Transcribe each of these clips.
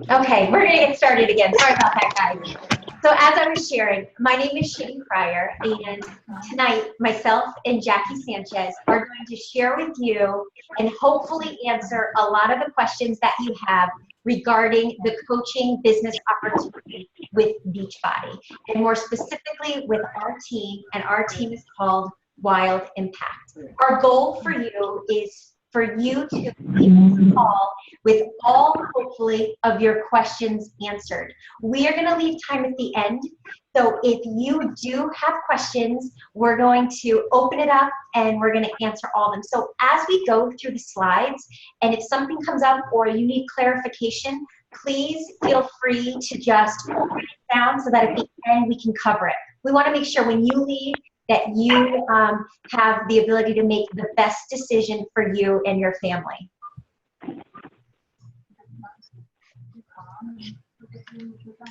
Okay, we're going to get started again. Sorry about that, guys. So as I was sharing, my name is Shane Fryer, and tonight myself and Jackie Sanchez are going to share with you and hopefully answer a lot of the questions that you have regarding the coaching business opportunity with Beachbody, and more specifically with our team, and our team is called Wild Impact. Our goal for you is for you to leave this call with all, hopefully, of your questions answered. We are going to leave time at the end, so if you do have questions, we're going to open it up and we're going to answer all of them. So as we go through the slides, and if something comes up or you need clarification, please feel free to just write it down so that at the end we can cover it. We want to make sure when you leave that you have the ability to make the best decision for you and your family.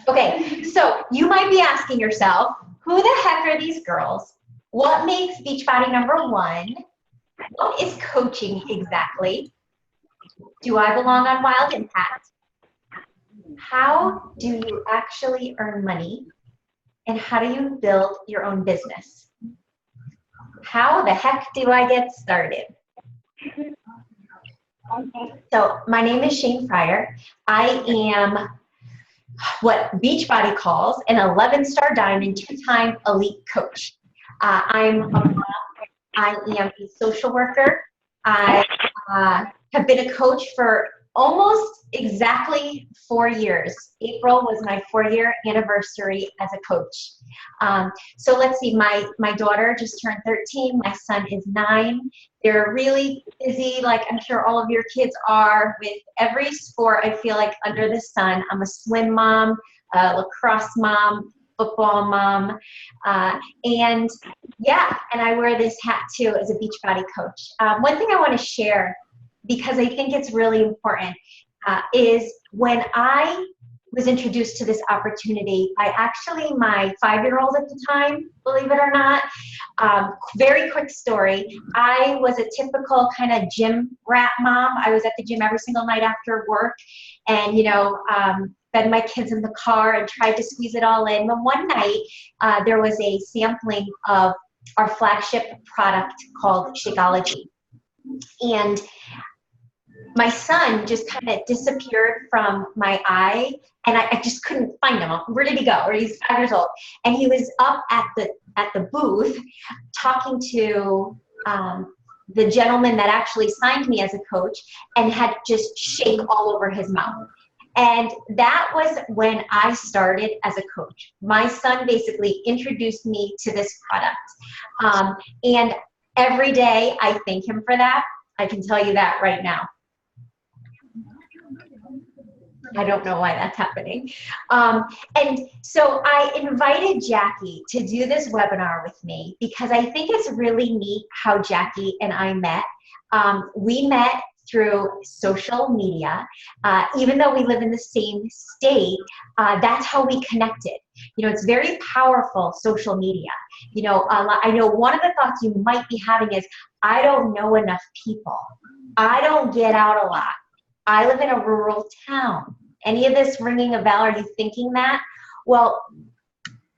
Okay, so you might be asking yourself, who the heck are these girls? What makes Beachbody #1? What is coaching exactly? Do I belong on Wild Impact? How do you actually earn money? And how do you build your own business? How the heck do I get started? So my name is Shane Fryer. I am what Beachbody calls an 11-star diamond, 2-time elite coach. I'm a mom. I am a social worker. I have been a coach for almost exactly 4 years. April was my 4-year anniversary as a coach. So let's see, my daughter just turned 13, my son is 9. They're really busy, like I'm sure all of your kids are, with every sport I feel like under the sun. I'm a swim mom, a lacrosse mom, football mom, and yeah, and I wear this hat too as a Beachbody coach. One thing I want to share, because I think it's really important, is when I was introduced to this opportunity, my 5-year-old at the time, believe it or not, very quick story, I was a typical kind of gym rat mom. I was at the gym every single night after work, and fed my kids in the car and tried to squeeze it all in. But one night, there was a sampling of our flagship product called Shakeology. And my son just kind of disappeared from my eye, and I just couldn't find him. Where did he go? Or he's 5 years old, and he was up at the booth talking to the gentleman that actually signed me as a coach, and had just shake all over his mouth. And that was when I started as a coach. My son basically introduced me to this product, and every day I thank him for that. I can tell you that right now. I don't know why that's happening. And so I invited Jackie to do this webinar with me because I think it's really neat how Jackie and I met. We met through social media. Even though we live in the same state, that's how we connected. It's very powerful, social media. I know one of the thoughts you might be having is, I don't know enough people. I don't get out a lot. I live in a rural town. Any of this ringing a bell? Are you thinking that? Well,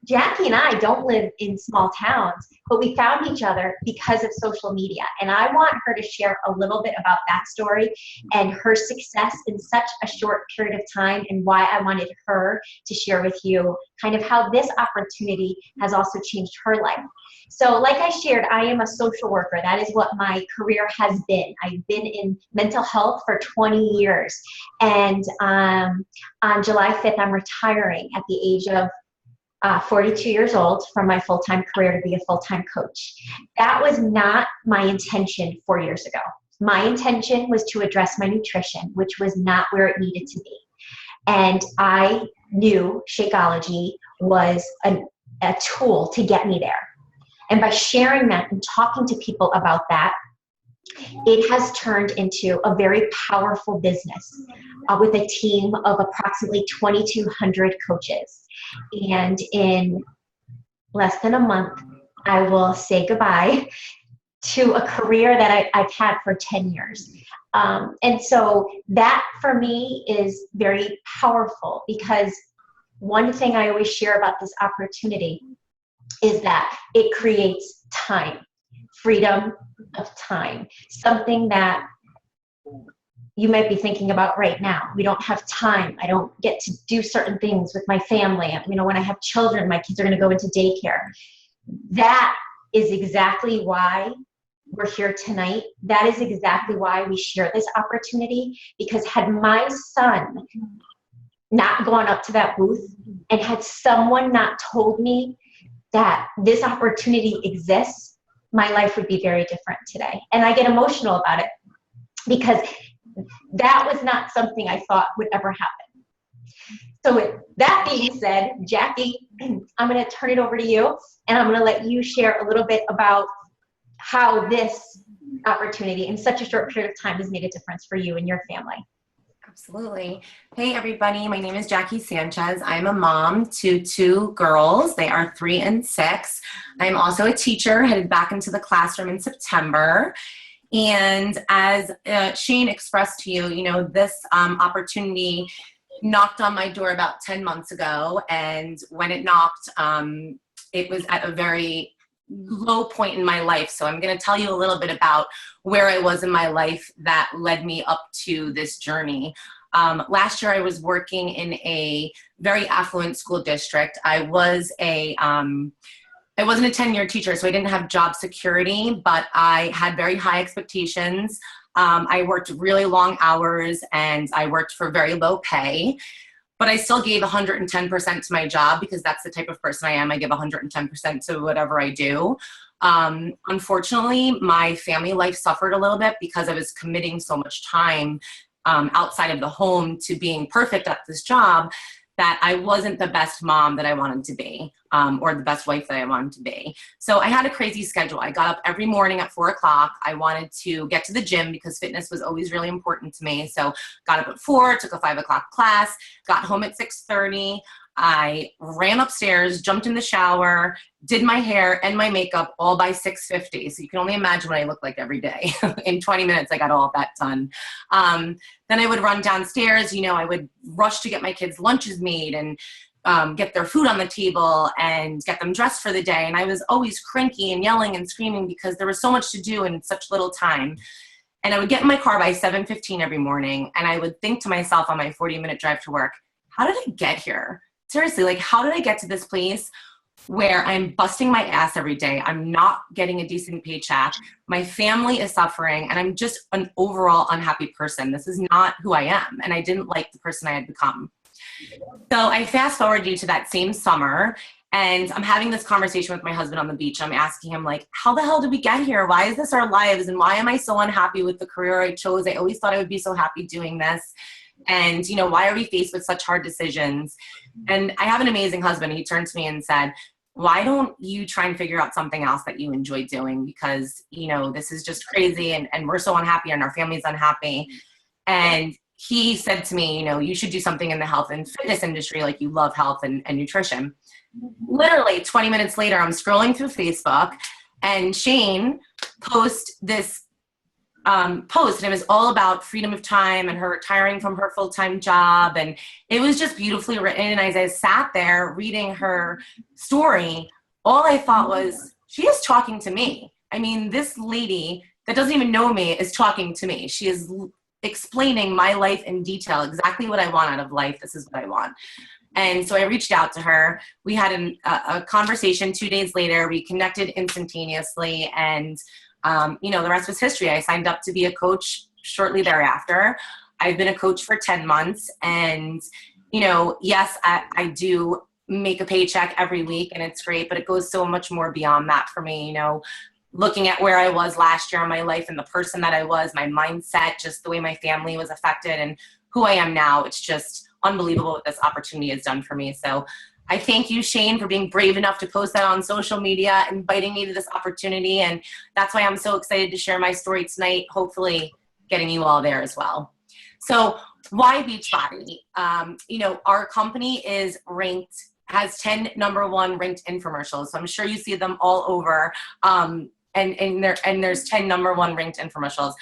Jackie and I don't live in small towns, but we found each other because of social media. And I want her to share a little bit about that story and her success in such a short period of time, and why I wanted her to share with you kind of how this opportunity has also changed her life. So like I shared, I am a social worker. That is what my career has been. I've been in mental health for 20 years. And on July 5th, I'm retiring at the age of 42 years old from my full-time career to be a full-time coach. That was not my intention 4 years ago. My intention was to address my nutrition, which was not where it needed to be. And I knew Shakeology was a tool to get me there. And by sharing that and talking to people about that, it has turned into a very powerful business with a team of approximately 2,200 coaches. And in less than a month, I will say goodbye to a career that I've had for 10 years. And so that for me is very powerful, because one thing I always share about this opportunity is that it creates time, freedom of time, something that you might be thinking about right now. We don't have time. I don't get to do certain things with my family. You know, when I have children, my kids are going to go into daycare. That is exactly why we're here tonight. That is exactly why we share this opportunity, because had my son not gone up to that booth, and had someone not told me that this opportunity exists, my life would be very different today. And I get emotional about it, because that was not something I thought would ever happen. So with that being said, Jackie, I'm going to turn it over to you, and I'm going to let you share a little bit about how this opportunity in such a short period of time has made a difference for you and your family. Absolutely. Hey, everybody. My name is Jackie Sanchez. I'm a mom to 2 girls. They are 3 and 6. I'm also a teacher, headed back into the classroom in September. And as Shane expressed to you, you know, this opportunity knocked on my door about 10 months ago. And when it knocked, it was at a very low point in my life. So I'm going to tell you a little bit about where I was in my life that led me up to this journey. Last year I was working in a very affluent school district. I wasn't a tenured teacher, so I didn't have job security, but I had very high expectations. I worked really long hours, and I worked for very low pay. But I still gave 110% to my job, because that's the type of person I am. I give 110% to whatever I do. Unfortunately, my family life suffered a little bit because I was committing so much time outside of the home to being perfect at this job, that I wasn't the best mom that I wanted to be, or the best wife that I wanted to be. So I had a crazy schedule. I got up every morning at 4 o'clock. I wanted to get to the gym because fitness was always really important to me. So got up at 4, took a 5 o'clock class, got home at 6:30. I ran upstairs, jumped in the shower, did my hair and my makeup all by 6:50. So you can only imagine what I look like every day. In 20 minutes, I got all of that done. Then I would run downstairs. You know, I would rush to get my kids' lunches made and get their food on the table and get them dressed for the day. And I was always cranky and yelling and screaming because there was so much to do in such little time. And I would get in my car by 7:15 every morning, and I would think to myself on my 40-minute drive to work, how did I get here? Seriously, like, how did I get to this place where I'm busting my ass every day? I'm not getting a decent paycheck. My family is suffering, and I'm just an overall unhappy person. This is not who I am, and I didn't like the person I had become. So I fast forward you to that same summer, and I'm having this conversation with my husband on the beach. I'm asking him, like, how the hell did we get here? Why is this our lives? And why am I so unhappy with the career I chose? I always thought I would be so happy doing this. And, you know, why are we faced with such hard decisions? And I have an amazing husband. He turned to me and said, why don't you try and figure out something else that you enjoy doing? Because, you know, this is just crazy, and we're so unhappy, and our family's unhappy. And he said to me, you know, you should do something in the health and fitness industry, like you love health and nutrition. Literally 20 minutes later, I'm scrolling through Facebook, and Shane posts this post, and it was all about freedom of time and her retiring from her full-time job. And it was just beautifully written. And as I sat there reading her story, all I thought was, she is talking to me. I mean, this lady that doesn't even know me is talking to me. She is explaining my life in detail, exactly what I want out of life. This is what I want. And so I reached out to her. We had a conversation 2 days later. We connected instantaneously, and you know, the rest was history. I signed up to be a coach shortly thereafter. I've been a coach for 10 months, and, you know, yes, I do make a paycheck every week, and it's great, but it goes so much more beyond that for me. You know, looking at where I was last year in my life and the person that I was, my mindset, just the way my family was affected, and who I am now, it's just unbelievable what this opportunity has done for me. So I thank you, Shane, for being brave enough to post that on social media, inviting me to this opportunity. And that's why I'm so excited to share my story tonight, hopefully getting you all there as well. So why Beachbody? You know, our company is ranked, has 10 #1 ranked infomercials. So I'm sure you see them all over. And there's 10 #1 ranked infomercials.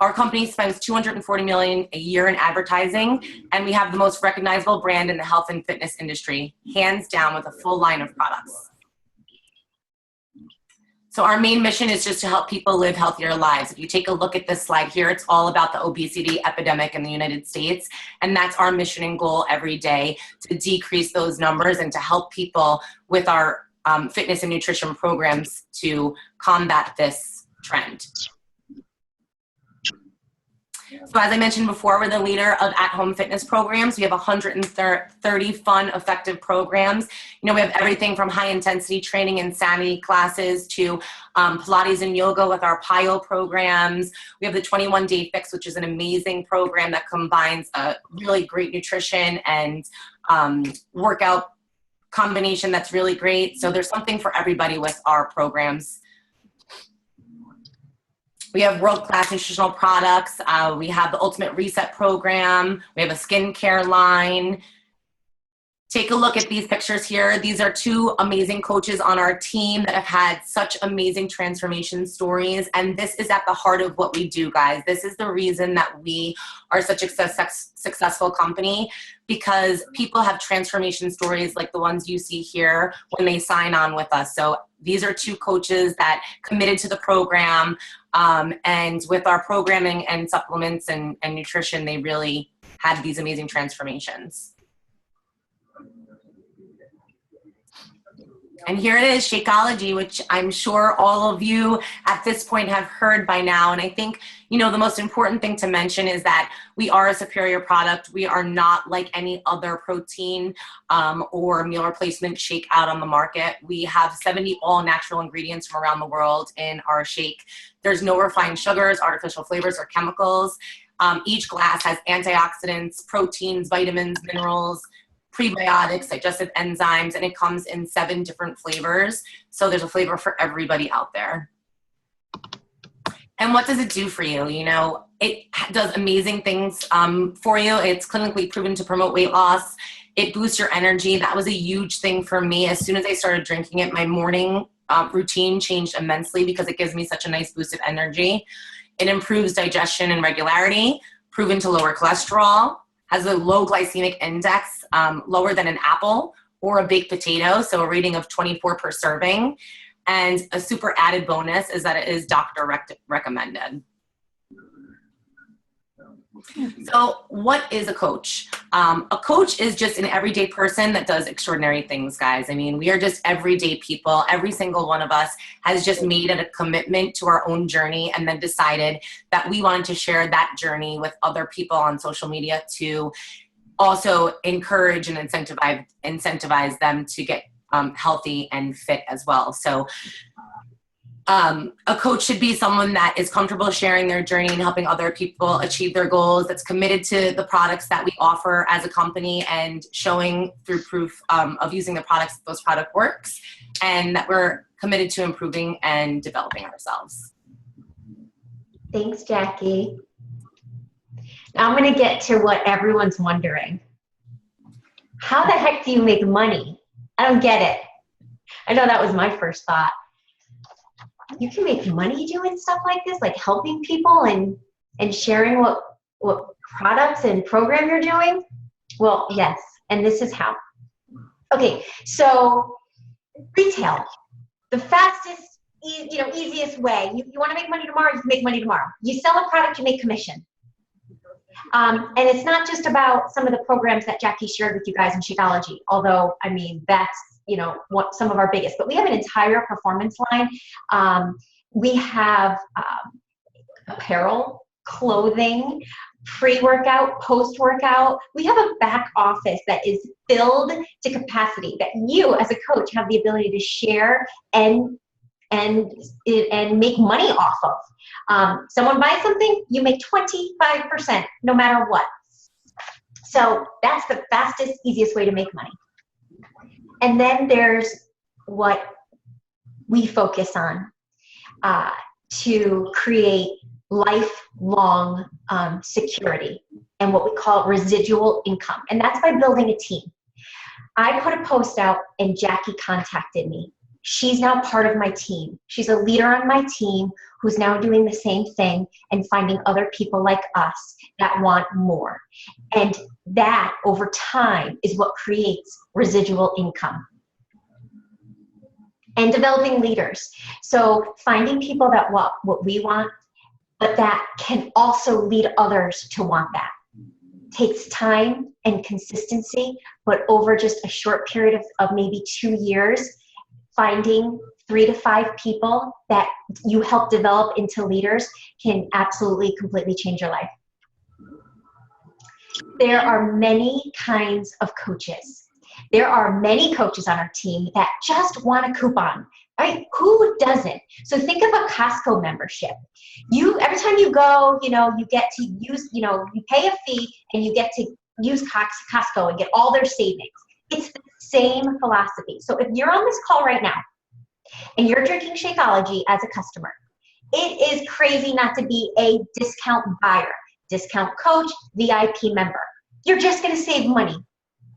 Our company spends $240 million a year in advertising, and we have the most recognizable brand in the health and fitness industry, hands down, with a full line of products. So our main mission is just to help people live healthier lives. If you take a look at this slide here, it's all about the obesity epidemic in the United States. And that's our mission and goal every day, to decrease those numbers and to help people with our fitness and nutrition programs to combat this trend. So as I mentioned before, we're the leader of at-home fitness programs. We have 130 fun, effective programs. You know, we have everything from high-intensity training and sanity classes to Pilates and yoga with our PIO programs. We have the 21-Day Fix, which is an amazing program that combines a really great nutrition and workout combination that's really great. So there's something for everybody with our programs. We have world-class nutritional products. We have the Ultimate Reset program. We have a skincare line. Take a look at these pictures here. These are two amazing coaches on our team that have had such amazing transformation stories. And this is at the heart of what we do, guys. This is the reason that we are such a successful company, because people have transformation stories like the ones you see here when they sign on with us. So these are two coaches that committed to the program. And with our programming and supplements and nutrition, they really had these amazing transformations. And here it is, Shakeology, which I'm sure all of you at this point have heard by now. And I think, you know, the most important thing to mention is that we are a superior product. We are not like any other protein or meal replacement shake out on the market. We have 70 all natural ingredients from around the world in our shake. There's no refined sugars, artificial flavors, or chemicals. Each glass has antioxidants, proteins, vitamins, minerals, prebiotics, digestive enzymes, and it comes in 7 different flavors. So there's a flavor for everybody out there. And what does it do for you? You know, it does amazing things for you. It's clinically proven to promote weight loss. It boosts your energy. That was a huge thing for me. As soon as I started drinking it, my morning routine changed immensely because it gives me such a nice boost of energy. It improves digestion and regularity, proven to lower cholesterol, has a low glycemic index, lower than an apple or a baked potato, so a rating of 24 per serving. And a super added bonus is that it is doctor recommended. So what is a coach? A coach is just an everyday person that does extraordinary things, guys. I mean, we are just everyday people. Every single one of us has just made it a commitment to our own journey and then decided that we wanted to share that journey with other people on social media to also encourage and incentivize them to get healthy and fit as well. So a coach should be someone that is comfortable sharing their journey and helping other people achieve their goals, that's committed to the products that we offer as a company and showing through proof of using the products that those product works, and that we're committed to improving and developing ourselves. Thanks, Jackie. Now I'm going to get to what everyone's wondering. How the heck do you make money? I don't get it. I know that was my first thought. You can make money doing stuff like this, like helping people and sharing what products and program you're doing? Well, yes, and this is how. Okay, so retail, the fastest, easiest way. You want to make money tomorrow, you can make money tomorrow. You sell a product, you make commission. And it's not just about some of the programs that Jackie shared with you guys in Shakeology, although, I mean, that's some of our biggest, but we have an entire performance line. We have apparel, clothing, pre-workout, post-workout. We have a back office that is filled to capacity that you as a coach have the ability to share and make money off of. Someone buys something, you make 25% no matter what. So that's the fastest, easiest way to make money. And then there's what we focus on to create lifelong security and what we call residual income. And that's by building a team. I put a post out and Jackie contacted me. she's now part of my team. She's a leader on my team who's now doing the same thing and finding other people like us that want more. And that, over time, is what creates residual income. And developing leaders. So finding people that want what we want, but that can also lead others to want that. Takes time and consistency, but over just a short period of maybe 2 years, finding 3 to 5 people that you help develop into leaders can absolutely completely change your life. There are many kinds of coaches. There are many coaches on our team that just want a coupon, right? Who doesn't? So think of a Costco membership. Every time you go, you get to use, you pay a fee and you get to use Costco and get all their savings. It's the same philosophy. So if you're on this call right now and you're drinking Shakeology as a customer, it is crazy not to be a discount buyer, discount coach, VIP member. You're just going to save money.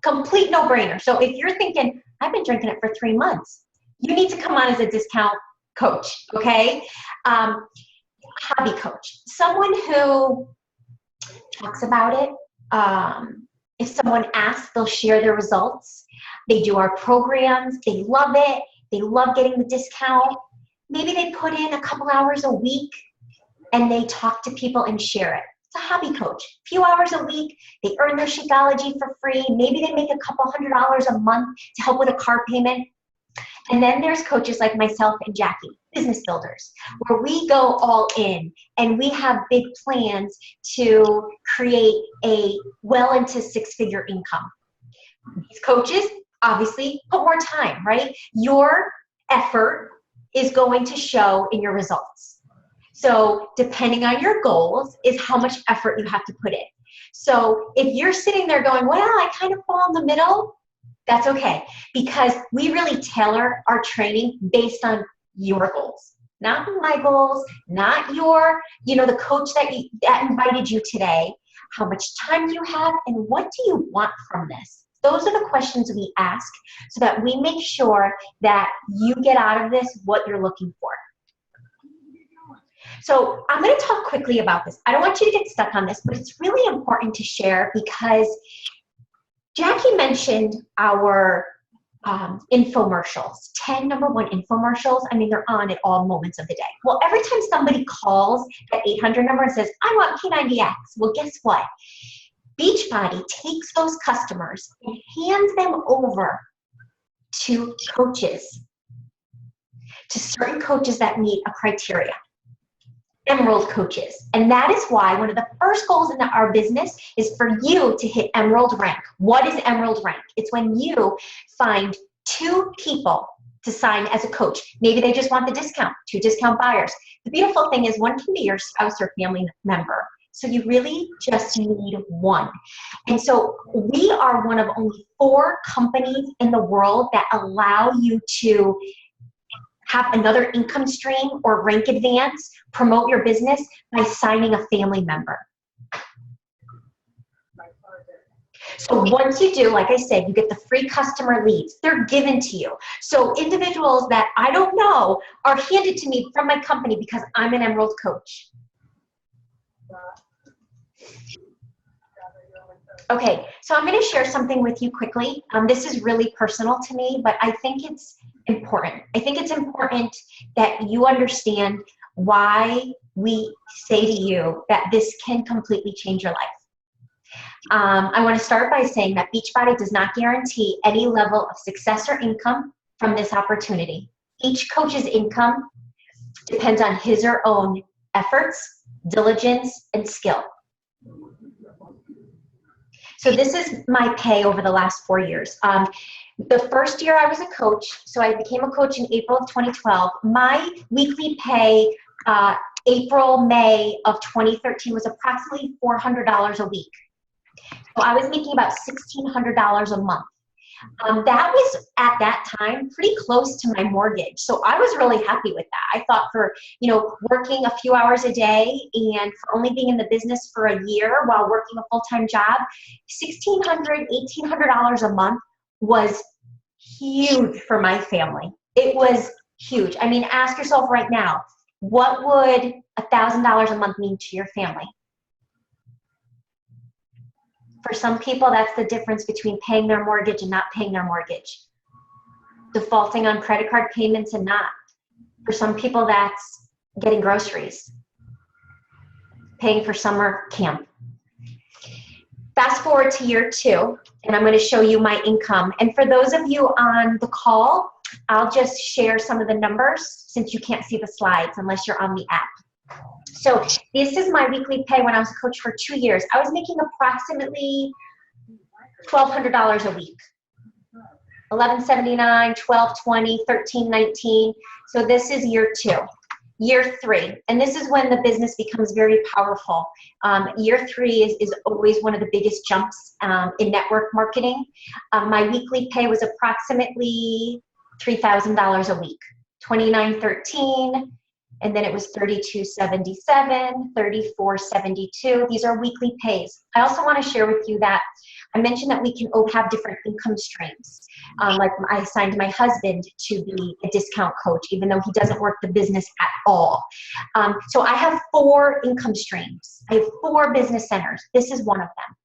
Complete no-brainer. So if you're thinking, I've been drinking it for 3 months, you need to come on as a discount coach, okay? Hobby coach, someone who talks about it. If someone asks, they'll share their results. They do our programs. They love it. They love getting the discount. Maybe they put in a couple hours a week and they talk to people and share it. It's a hobby coach. A few hours a week. They earn their Shakeology for free. Maybe they make a couple $100 a month to help with a car payment. And then there's coaches like myself and Jackie, business builders, where we go all in and we have big plans to create a well into 6-figure income. These coaches obviously put more time, right? Your effort is going to show in your results. So depending on your goals is how much effort you have to put in. So if you're sitting there going, well, I kind of fall in the middle, that's okay, because we really tailor our training based on your goals, not my goals, not your, the coach that invited you today. How much time do you have, and what do you want from this? Those are the questions we ask so that we make sure that you get out of this what you're looking for. So I'm going to talk quickly about this. I don't want you to get stuck on this, but it's really important to share because Jackie mentioned our infomercials, 10 number one infomercials. I mean, they're on at all moments of the day. Well, every time somebody calls that 800 number and says, I want P90X, well, guess what? Beachbody takes those customers and hands them over to coaches, to certain coaches that meet a criteria. Emerald coaches. And that is why one of the first goals in our business is for you to hit Emerald rank. What is Emerald rank? It's when you find 2 people to sign as a coach. Maybe they just want the discount, 2 discount buyers. The beautiful thing is one can be your spouse or family member. So you really just need 1. And so we are one of only 4 companies in the world that allow you to have another income stream or rank advance, promote your business by signing a family member. So once you do, like I said, you get the free customer leads. They're given to you. So individuals that I don't know are handed to me from my company because I'm an Emerald coach. Okay, so I'm going to share something with you quickly. This is really personal to me, but I think it's important. I think it's important that you understand why we say to you that this can completely change your life. I want to start by saying that Beachbody does not guarantee any level of success or income from this opportunity. Each coach's income depends on his or her own efforts, diligence, and skill. So this is my pay over the last 4 years. The first year I was a coach, so I became a coach in April of 2012. My weekly pay, April, May of 2013 was approximately $400 a week. So I was making about $1,600 a month. That was at that time pretty close to my mortgage. So I was really happy with that. I thought for, working a few hours a day and for only being in the business for a year while working a full-time job, $1,600, $1,800 a month was huge for my family. It was huge. I mean, ask yourself right now, what would $1,000 a month mean to your family? For some people, that's the difference between paying their mortgage and not paying their mortgage. Defaulting on credit card payments and not. For some people, that's getting groceries. Paying for summer camp. Fast forward to year 2, and I'm going to show you my income. And for those of you on the call, I'll just share some of the numbers since you can't see the slides unless you're on the app. So this is my weekly pay when I was a coach for 2 years. I was making approximately $1,200 a week. $1,179, $1,220, $1,319. So this is year 2. Year 3, and this is when the business becomes very powerful. Year 3 is always one of the biggest jumps in network marketing. My weekly pay was approximately $3,000 a week, $2,913, and then it was $3,277, $3,472. These are weekly pays. I also want to share with you that I mentioned that we can have different income streams. Like I assigned my husband to be a discount coach, even though he doesn't work the business at all. So I have 4 income streams. I have 4 business centers. This is one of them.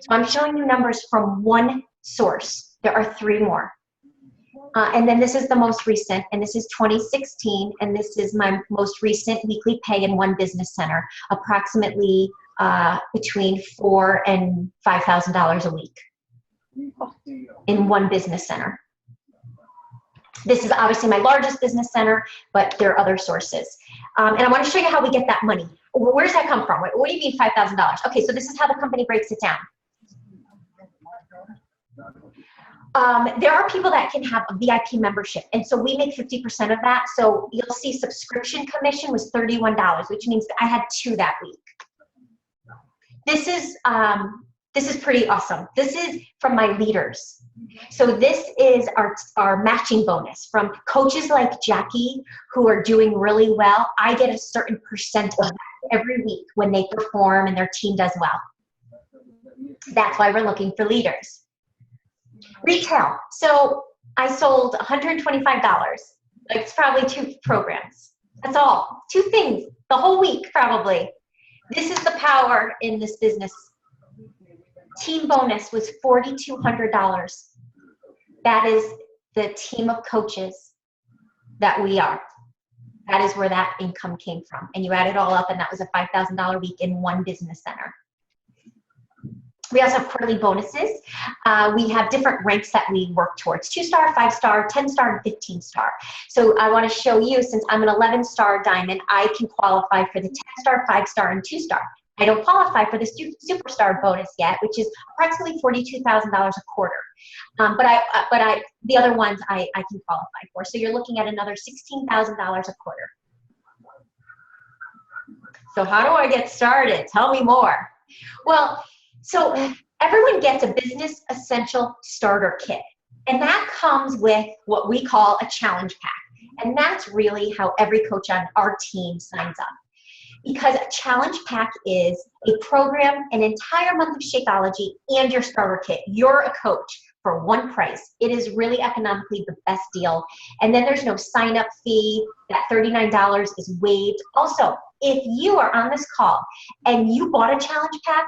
So I'm showing you numbers from one source. There are 3 more. And then this is the most recent, and this is 2016, and this is my most recent weekly pay in one business center, approximately between $4,000 and $5,000 a week in one business center. This is obviously my largest business center, but there are other sources. And I want to show you how we get that money. Where does that come from? What do you mean $5,000? Okay, so this is how the company breaks it down. There are people that can have a VIP membership, and so we make 50% of that. So you'll see subscription commission was $31, which means that I had 2 that week. This is pretty awesome. This is from my leaders. So this is our matching bonus from coaches like Jackie who are doing really well. I get a certain percent of that every week when they perform and their team does well. That's why we're looking for leaders. Retail. So I sold $125. It's probably 2 programs. That's all. 2 things the whole week probably. This is the power in this business. Team bonus was $4,200. That is the team of coaches that we are. That is where that income came from. And you add it all up, and that was a $5,000 week in one business center. We also have quarterly bonuses. We have different ranks that we work towards: 2-star, 5-star, 10-star, and 15-star. So I want to show you, since I'm an 11-star diamond, I can qualify for the 10-star, 5-star, and 2-star. I don't qualify for the superstar bonus yet, which is approximately $42,000 a quarter. But the other ones I can qualify for. So you're looking at another $16,000 a quarter. So how do I get started? Tell me more. Well, so everyone gets a business essential starter kit, and that comes with what we call a challenge pack. And that's really how every coach on our team signs up. Because a challenge pack is a program, an entire month of Shakeology, and your starter kit. You're a coach for one price. It is really economically the best deal. And then there's no sign-up fee. That $39 is waived. Also, if you are on this call and you bought a challenge pack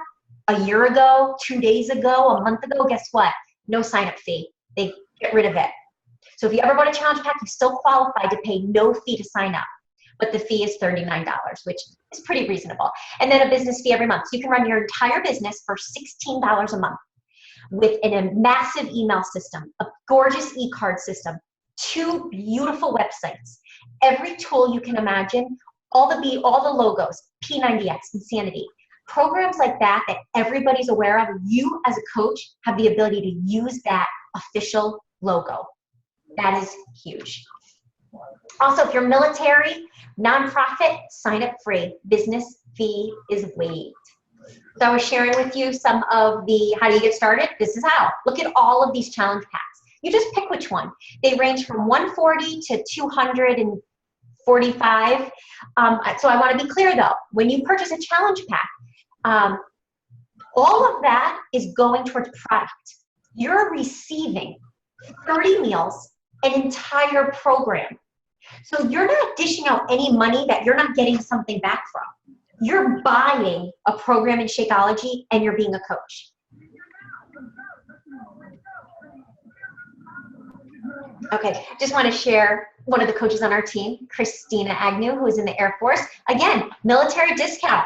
a year ago, 2 days ago, a month ago, guess what? No sign-up fee. They get rid of it. So if you ever bought a challenge pack, you still qualify to pay no fee to sign up. But the fee is $39, which is pretty reasonable. And then a business fee every month. So you can run your entire business for $16 a month with a massive email system, a gorgeous e-card system, 2 beautiful websites, every tool you can imagine, all the logos, P90X, Insanity. Programs like that everybody's aware of. You as a coach have the ability to use that official logo. That is huge. Also, if you're military, nonprofit, sign up free. Business fee is waived. So I was sharing with you some of the how do you get started. This is how. Look at all of these challenge packs. You just pick which one. They range from $140 to $245. So I want to be clear though, when you purchase a challenge pack, all of that is going towards product. You're receiving 30 meals an entire program. So you're not dishing out any money that you're not getting something back from. You're buying a program in Shakeology and you're being a coach. Okay, just want to share one of the coaches on our team, Christina Agnew, who is in the Air Force. Again, military discount.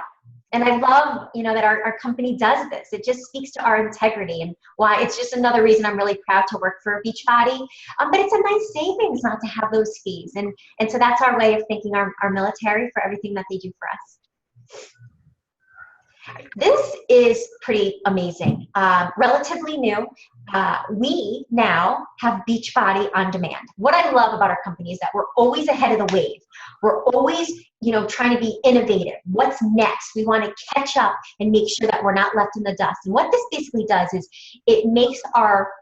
And I love, that our company does this. It just speaks to our integrity and why it's just another reason I'm really proud to work for Beachbody. But it's a nice savings not to have those fees. And so that's our way of thanking our military for everything that they do for us. This is pretty amazing. Relatively new. We now have Beachbody on demand. What I love about our company is that we're always ahead of the wave. We're always, trying to be innovative. What's next? We want to catch up and make sure that we're not left in the dust. And what this basically does is it makes our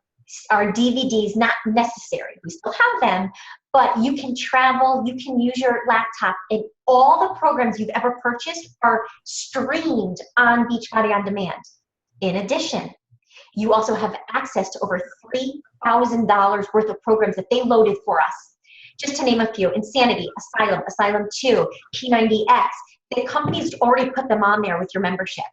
DVDs not necessary. We still have them, but you can travel, you can use your laptop, and all the programs you've ever purchased are streamed on Beachbody On Demand. In addition, you also have access to over $3,000 worth of programs that they loaded for us. Just to name a few: Insanity, Asylum, Asylum 2, P90X. The company's already put them on there with your membership.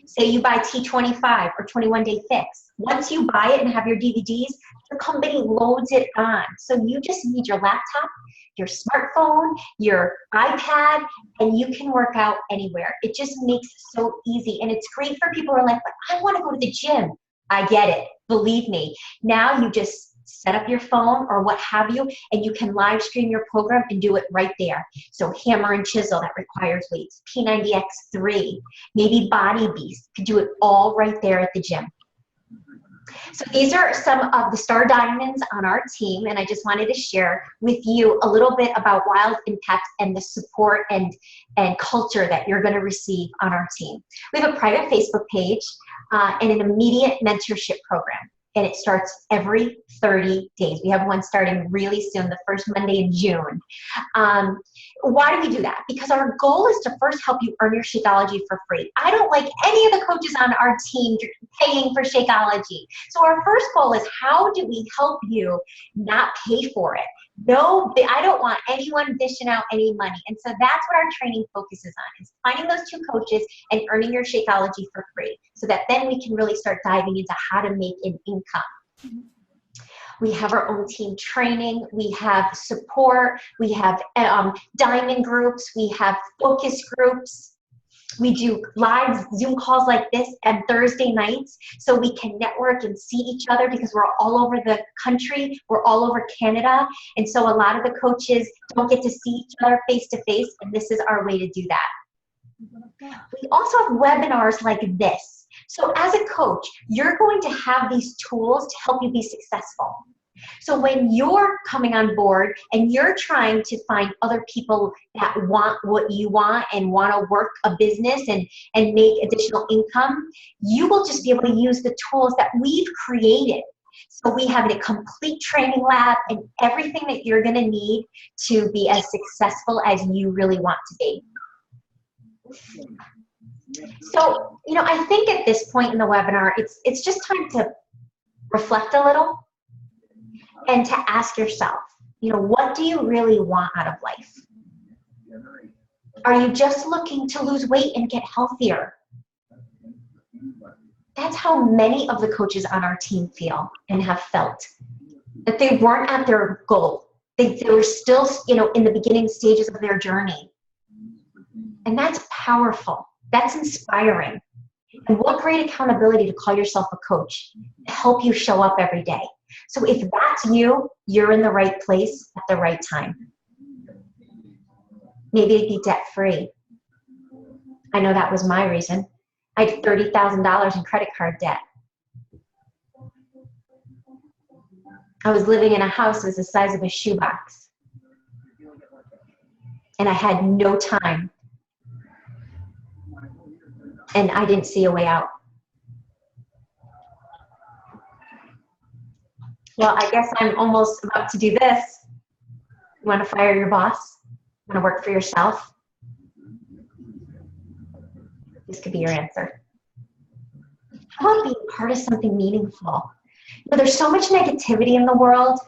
Say you buy T25 or 21 Day Fix. Once you buy it and have your DVDs, the company loads it on. So you just need your laptop, your smartphone, your iPad, and you can work out anywhere. It just makes it so easy. And it's great for people who are like, but I want to go to the gym. I get it. Believe me. Now you just set up your phone or what have you, and you can live stream your program and do it right there. So Hammer and Chisel, that requires weights, P90X3, maybe Body Beast, you can do it all right there at the gym. So these are some of the star diamonds on our team, and I just wanted to share with you a little bit about Wild Impact and the support and culture that you're going to receive on our team. We have a private Facebook page and an immediate mentorship program, and it starts every 30 days. We have one starting really soon, the first Monday in June. Why do we do that? Because our goal is to first help you earn your Shakeology for free. I don't like any of the coaches on our team paying for Shakeology. So our first goal is, how do we help you not pay for it? No, I don't want anyone dishing out any money. And so that's what our training focuses on, is finding those two coaches and earning your Shakeology for free, so that then we can really start diving into how to make an income. We have our own team training, we have support, we have diamond groups, we have focus groups. We do live Zoom calls like this on Thursday nights so we can network and see each other, because we're all over the country, we're all over Canada, and so a lot of the coaches don't get to see each other face to face, and this is our way to do that. We also have webinars like this. So as a coach, you're going to have these tools to help you be successful. So when you're coming on board and you're trying to find other people that want what you want and want to work a business and make additional income, you will just be able to use the tools that we've created. So we have a complete training lab and everything that you're going to need to be as successful as you really want to be. So, I think at this point in the webinar, it's just time to reflect a little and to ask yourself, what do you really want out of life? Are you just looking to lose weight and get healthier? That's how many of the coaches on our team feel and have felt, that they weren't at their goal. They were still, in the beginning stages of their journey. And that's powerful. That's inspiring. And what great accountability to call yourself a coach, to help you show up every day. So if that's you, you're in the right place at the right time. Maybe it'd be debt-free. I know that was my reason. I had $30,000 in credit card debt. I was living in a house that was the size of a shoebox. And I had no time. And I didn't see a way out. Well, I guess I'm almost about to do this. You want to fire your boss? You want to work for yourself? This could be your answer. How about being part of something meaningful? There's so much negativity in the world,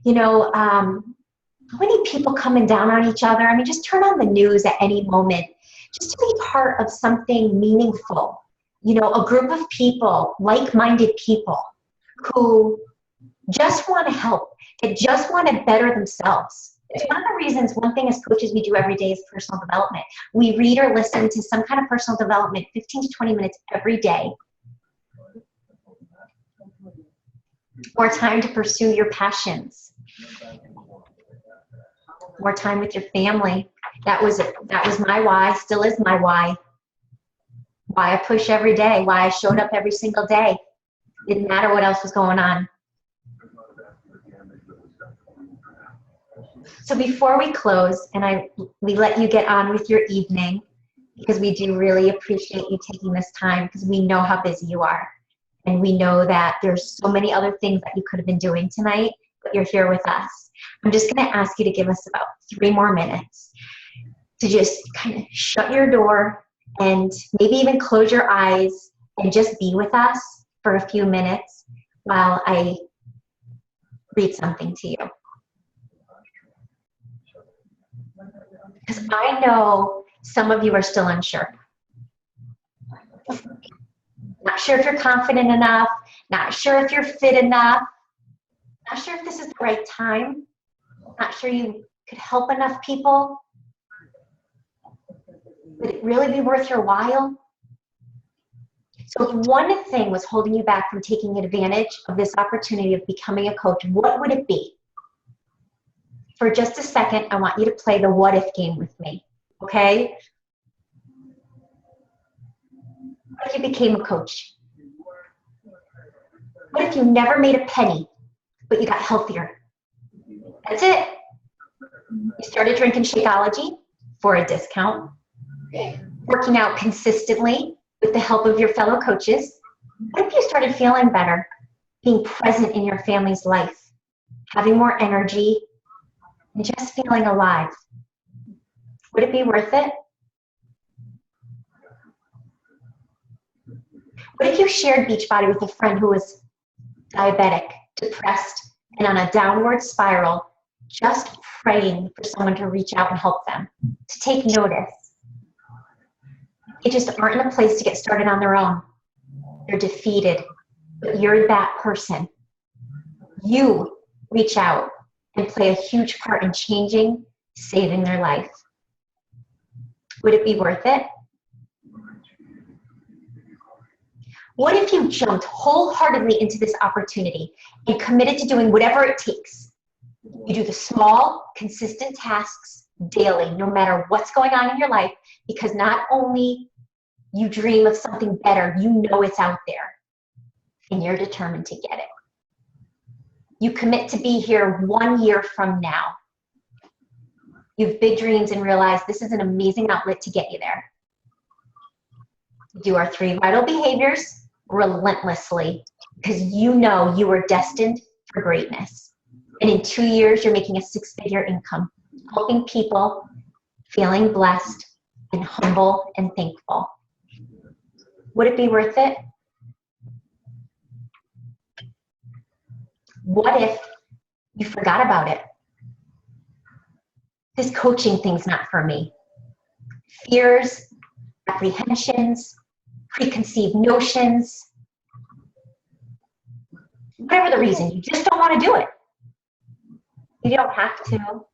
How many people coming down on each other? I mean, just turn on the news at any moment just to be part of something meaningful. A group of people, like-minded people who just want to help, that just want to better themselves. It's one of the reasons, one thing as coaches we do every day is personal development. We read or listen to some kind of personal development 15 to 20 minutes every day. More time to pursue your passions. More time with your family. That was my why, still is my why. Why I push every day, why I showed up every single day. Didn't matter what else was going on. So before we close, and we let you get on with your evening, because we do really appreciate you taking this time, because we know how busy you are. And we know that there's so many other things that you could have been doing tonight, but you're here with us. I'm just going to ask you to give us about 3 more minutes to just kind of shut your door and maybe even close your eyes and just be with us for a few minutes while I read something to you. Because I know some of you are still unsure. Not sure if you're confident enough, not sure if you're fit enough, not sure if this is the right time, not sure you could help enough people. Would it really be worth your while? So if one thing was holding you back from taking advantage of this opportunity of becoming a coach, what would it be? For just a second, I want you to play the what if game with me, okay? What if you became a coach? What if you never made a penny, but you got healthier? That's it. You started drinking Shakeology for a discount, working out consistently with the help of your fellow coaches. What if you started feeling better, being present in your family's life, having more energy, and just feeling alive? Would it be worth it? What if you shared Beachbody with a friend who was diabetic, depressed, and on a downward spiral, just praying for someone to reach out and help them, to take notice? They just aren't in a place to get started on their own. They're defeated, but you're that person. You reach out and play a huge part in changing, saving their life. Would it be worth it? What if you jumped wholeheartedly into this opportunity and committed to doing whatever it takes? You do the small, consistent tasks daily, no matter what's going on in your life, because not only you dream of something better, you know it's out there, and you're determined to get it. You commit to be here 1 year from now. You have big dreams and realize this is an amazing outlet to get you there. Do our 3 vital behaviors relentlessly, because you know you are destined for greatness. And in 2 years, you're making a 6-figure income, helping people, feeling blessed and humble and thankful. Would it be worth it? What if you forgot about it? This coaching thing's not for me. Fears, apprehensions, preconceived notions, whatever the reason, you just don't want to do it. You don't have to.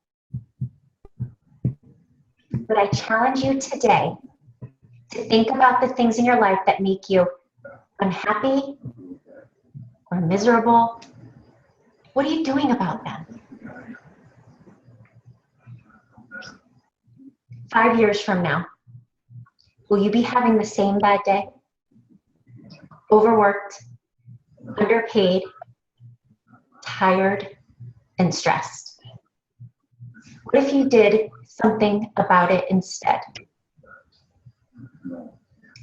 But I challenge you today to think about the things in your life that make you unhappy or miserable. What are you doing about them? 5 years from now, will you be having the same bad day? Overworked, underpaid, tired, and stressed? What if you did something about it instead?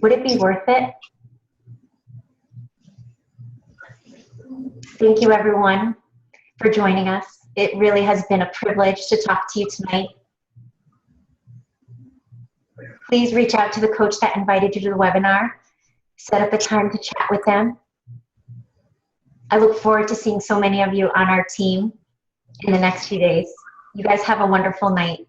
Would it be worth it? Thank you, everyone, for joining us. It really has been a privilege to talk to you tonight. Please reach out to the coach that invited you to the webinar. Set up a time to chat with them. I look forward to seeing so many of you on our team. in the next few days. You guys have a wonderful night.